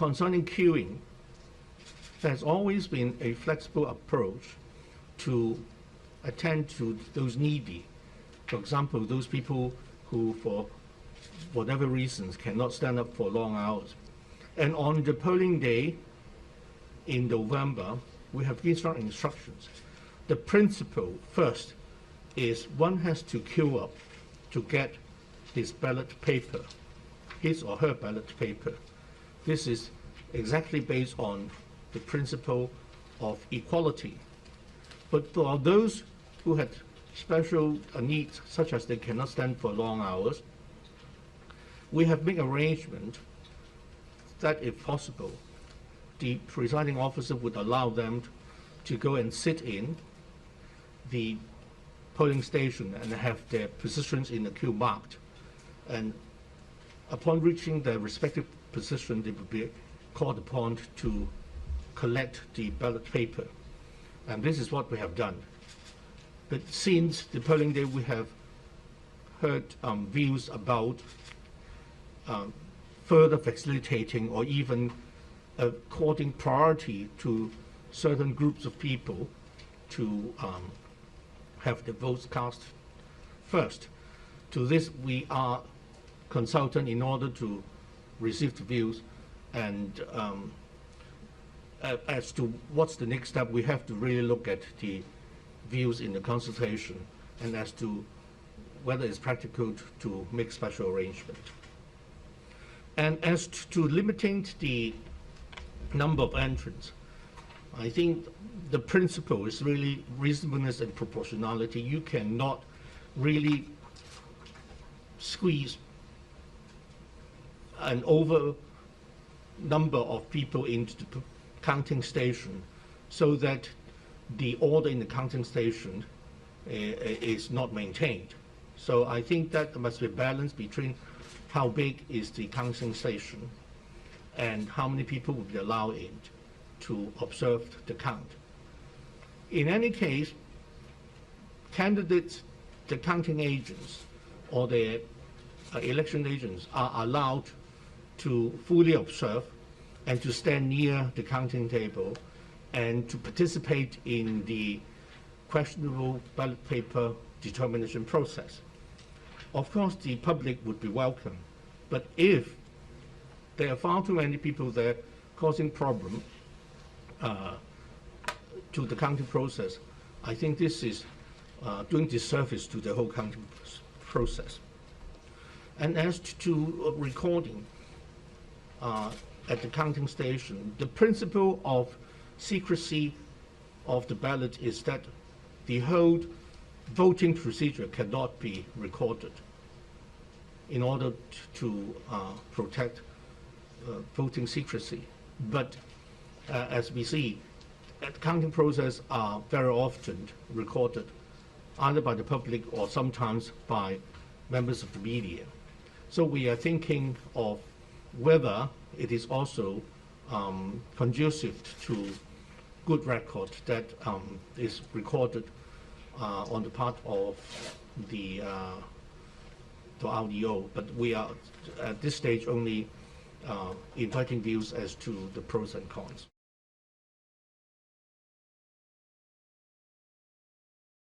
concerning queuing, there's always been a flexible approach to attend to those needy. For example, those people who, for whatever reasons, cannot stand up for long hours. And on the polling day in November, we have given strong instructions. The principle first is one has to queue up to get his ballot paper, his or her ballot paper. This is exactly based on the principle of equality. But for those who had special needs, such as they cannot stand for long hours, we have made arrangement that, if possible, the presiding officer would allow them to go and sit in the polling station and have their positions in the queue marked. And upon reaching their respective position, they would be called upon to collect the ballot paper. And this is what we have done. But since the polling day, we have heard views about further facilitating or even according priority to certain groups of people to have the votes cast first. To this, we are consulted in order to receive the views, and as to what's the next step, we have to really look at the views in the consultation and as to whether it's practical to make special arrangement. And as to limiting the number of entrants, I think the principle is really reasonableness and proportionality. You cannot really squeeze an over number of people into the counting station so that the order in the counting station is not maintained. So I think that there must be a balance between how big is the counting station and how many people will be allowed in to observe the count. In any case, candidates, the counting agents, or the election agents are allowed to fully observe and to stand near the counting table and to participate in the questionable ballot paper determination process. Of course, the public would be welcome, but if there are far too many people there causing problem to the counting process, I think this is doing disservice to the whole counting process. And as to recording at the counting station, the principle of secrecy of the ballot is that the whole voting procedure cannot be recorded in order to protect voting secrecy. But as we see, the counting process are very often recorded either by the public or sometimes by members of the media. So we are thinking of whether it is also conducive to good record that is recorded on the part of the RDO, but we are at this stage only inviting views as to the pros and cons.